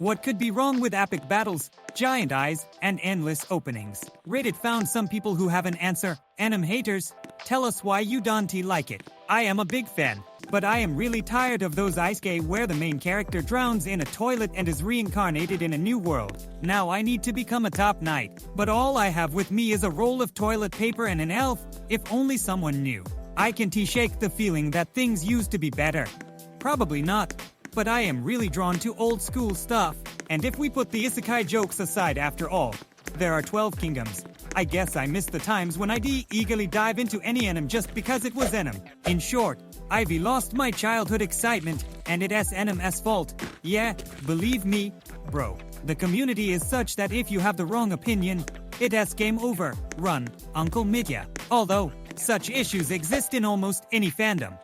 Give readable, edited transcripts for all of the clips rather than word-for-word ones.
What could be wrong with epic battles, giant eyes, and endless openings? Reddit found some people who have an answer. Anime haters, tell us why you don't like it. I am a big fan, but I am really tired of those isekai where the main character drowns in a toilet and is reincarnated in a new world. Now I need to become a top knight, but all I have with me is a roll of toilet paper and an elf. If only someone knew. I can shake the feeling that things used to be better. Probably not. But I am really drawn to old school stuff, and if we put the isekai jokes aside after all, there are 12 kingdoms. I guess I miss the times when I'd eagerly dive into any anime just because it was anime. In short, I've lost my childhood excitement, and it's anime's fault. Yeah, believe me, bro. The community is such that if you have the wrong opinion, it's game over. Run, Uncle Mitya. Although, such issues exist in almost any fandom.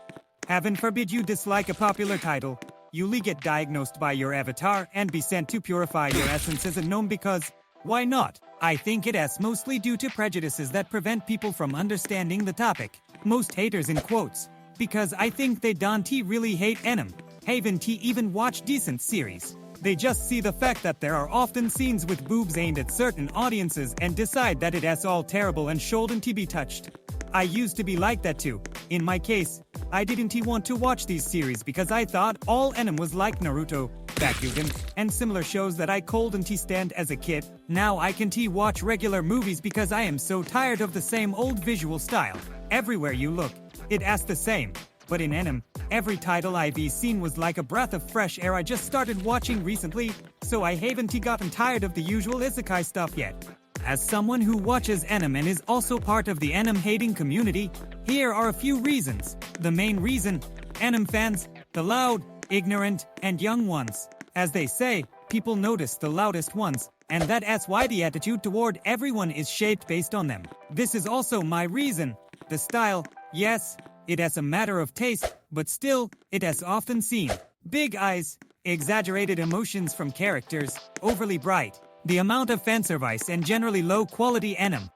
Heaven forbid you dislike a popular title. You'll get diagnosed by your avatar and be sent to purify your essence as a gnome because, why not? I think it's mostly due to prejudices that prevent people from understanding the topic. Most haters in quotes. Because I think they don't really hate anime. Haven't even watch decent series. They just see the fact that there are often scenes with boobs aimed at certain audiences and decide that it's all terrible and shouldn't be touched. I used to be like that too. In my case, I didn't want to watch these series because I thought all anime was like Naruto, Bakugan, and similar shows that I couldn't stand as a kid. Now I can watch regular movies because I am so tired of the same old visual style. Everywhere you look, it's the same. But in anime, every title I've seen was like a breath of fresh air I just started watching recently, so I haven't gotten tired of the usual isekai stuff yet. As someone who watches anime and is also part of the anime-hating community, here are a few reasons. The main reason, anime fans, the loud, ignorant, and young ones. As they say, people notice the loudest ones, and that's why the attitude toward everyone is shaped based on them. This is also my reason. The style, yes, it's a matter of taste, but still, it's often seen. Big eyes, exaggerated emotions from characters, overly bright. The amount of fanservice and generally low-quality anime.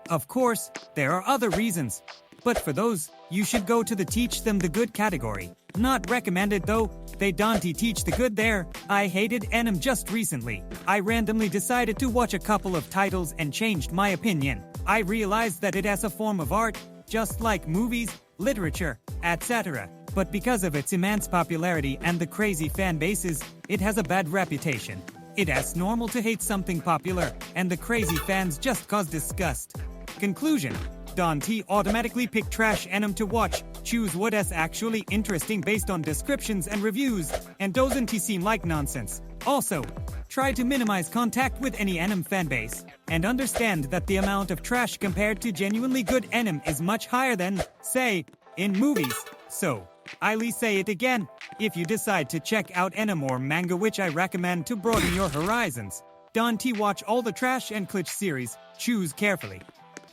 Of course, there are other reasons, but for those, you should go to the teach them the good category. Not recommended though, they don't teach the good there. I hated anime just recently. I randomly decided to watch a couple of titles and changed my opinion. I realized that it's a form of art, just like movies, literature, etc. But because of its immense popularity and the crazy fan bases, it has a bad reputation. It's normal to hate something popular, and the crazy fans just cause disgust. Conclusion. Don't automatically pick trash anime to watch. Choose what's actually interesting based on descriptions and reviews, and doesn't seem like nonsense. Also, try to minimize contact with any anime fanbase, and understand that the amount of trash compared to genuinely good anime is much higher than, say, in movies. So, I'll say it again. If you decide to check out anime or manga, which I recommend to broaden your horizons, don't watch all the trash and cliché series. Choose carefully.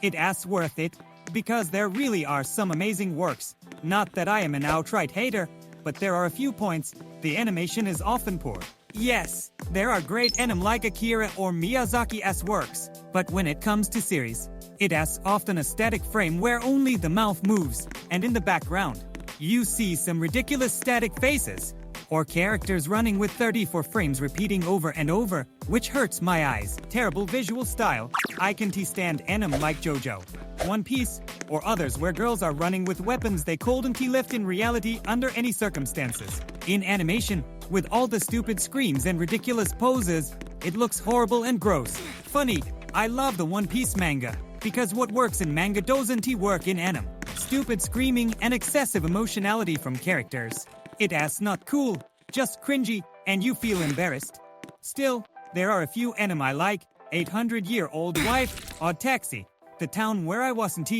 It's worth it, because there really are some amazing works. Not that I am an outright hater, but there are a few points. The animation is often poor. Yes, there are great anime like Akira or Miyazaki's works, but when it comes to series, it's often a static frame where only the mouth moves, and in the background, you see some ridiculous static faces, or characters running with 34 frames repeating over and over, which hurts my eyes. Terrible visual style. I can't stand anime like JoJo, One Piece, or others where girls are running with weapons they couldn't lift in reality under any circumstances. In animation, with all the stupid screams and ridiculous poses, it looks horrible and gross. Funny, I love the One Piece manga, because what works in manga doesn't work in anime. Stupid screaming and excessive emotionality from characters. It's not cool, just cringy, and you feel embarrassed. Still, there are a few anime I like. 800-Year-Old Wife, Odd Taxi, The Town Where I Wasn't,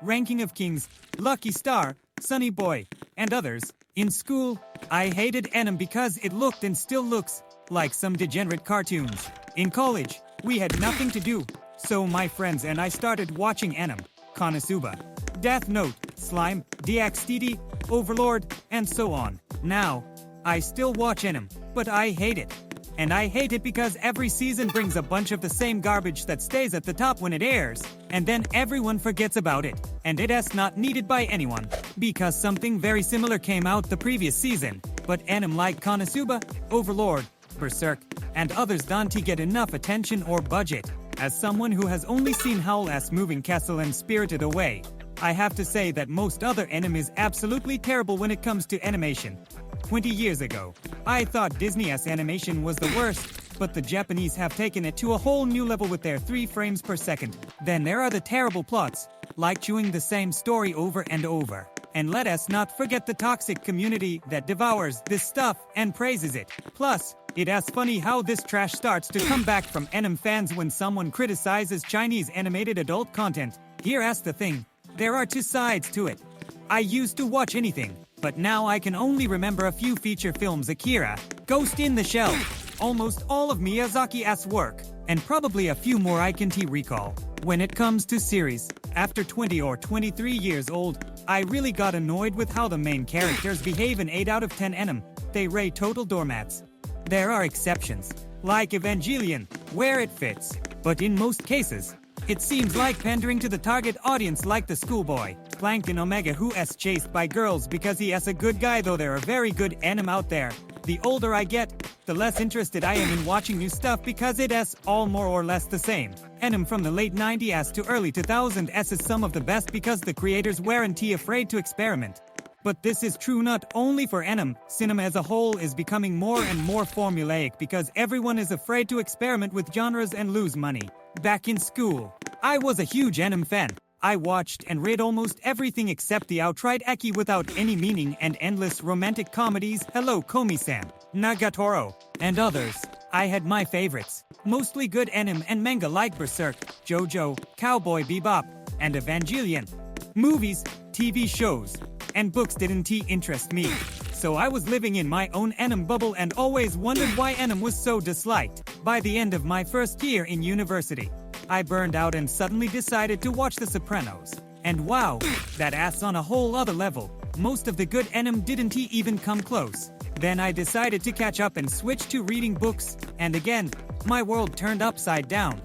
Ranking of Kings, Lucky Star, Sunny Boy, and others. In school, I hated anime because it looked and still looks like some degenerate cartoons. In college, we had nothing to do, so my friends and I started watching anime. Konosuba, Death Note, Slime, DxD, Overlord, and so on. Now, I still watch anime, but I hate it. And I hate it because every season brings a bunch of the same garbage that stays at the top when it airs, and then everyone forgets about it, and it's not needed by anyone, because something very similar came out the previous season. But anime like Konosuba, Overlord, Berserk, and others don't get enough attention or budget. As someone who has only seen Howl's Moving Castle and Spirited Away, I have to say that most other anime is absolutely terrible when it comes to animation. 20 years ago, I thought Disney's animation was the worst, but the Japanese have taken it to a whole new level with their 3 frames per second. Then there are the terrible plots, like chewing the same story over and over. And let us not forget the toxic community that devours this stuff and praises it. Plus, it is funny how this trash starts to come back from anime fans when someone criticizes Chinese animated adult content. Here's the thing, there are 2 sides to it. I used to watch anything, but now I can only remember a few feature films: Akira, Ghost in the Shell, almost all of Miyazaki's work, and probably a few more I can't recall. When it comes to series, after 20 or 23 years old, I really got annoyed with how the main characters behave in 8 out of 10 anime. They rate total doormats. There are exceptions, like Evangelion, where it fits, but in most cases, it seems like pandering to the target audience, like the schoolboy Plankton Omega who is chased by girls because he is a good guy, though there are very good anime out there. The older I get, the less interested I am in watching new stuff because it is all more or less the same. Anime from the late 90s to early 2000s is some of the best because the creators weren't afraid to experiment. But this is true not only for anime, cinema as a whole is becoming more and more formulaic because everyone is afraid to experiment with genres and lose money. Back in school, I was a huge anime fan. I watched and read almost everything except the outright ecchi without any meaning and endless romantic comedies, Hello Komi-san, Nagatoro, and others. I had my favorites, mostly good anime and manga like Berserk, JoJo, Cowboy Bebop, and Evangelion. Movies, TV shows, and books didn't interest me, so I was living in my own anime bubble and always wondered why anime was so disliked. By the end of my first year in university, I burned out and suddenly decided to watch The Sopranos. And wow, that ass on a whole other level. Most of the good anime didn't even come close. Then I decided to catch up and switch to reading books, and again, my world turned upside down.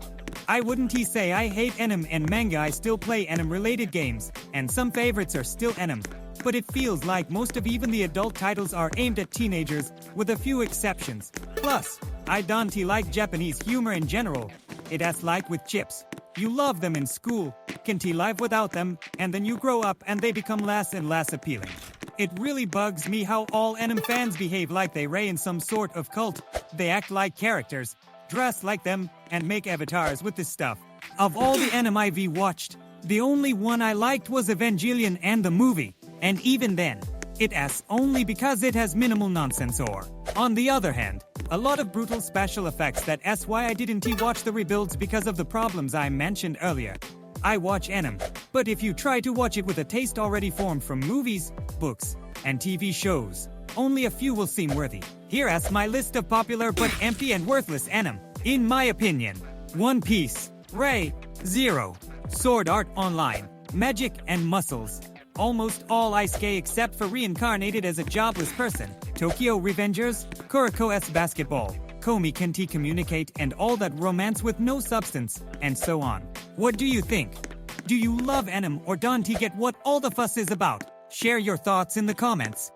I wouldn't say I hate anime and manga, I still play anime-related games, and some favorites are still anime. But it feels like most of even the adult titles are aimed at teenagers, with a few exceptions. Plus, I don't like Japanese humor in general. It is like with chips. You love them in school, can't live without them, and then you grow up and they become less and less appealing. It really bugs me how all anime fans behave like they in some sort of cult. They act like characters, dress like them, and make avatars with this stuff. Of all the anime I've watched, the only one I liked was Evangelion and the movie. And even then, it is only because it has minimal nonsense or, on the other hand, a lot of brutal special effects. That's why I didn't watch the rebuilds because of the problems I mentioned earlier. I watch anime, but if you try to watch it with a taste already formed from movies, books, and TV shows, only a few will seem worthy. Here is my list of popular but empty and worthless anime. In my opinion: One Piece, Ray, Zero, Sword Art Online, Magic and Muscles. Almost all Isekai except for Reincarnated as a jobless person, Tokyo Revengers, Kuroko's Basketball, Komi Kenti Communicate, and all that romance with no substance, and so on. What do you think? Do you love anime or don't get what all the fuss is about? Share your thoughts in the comments.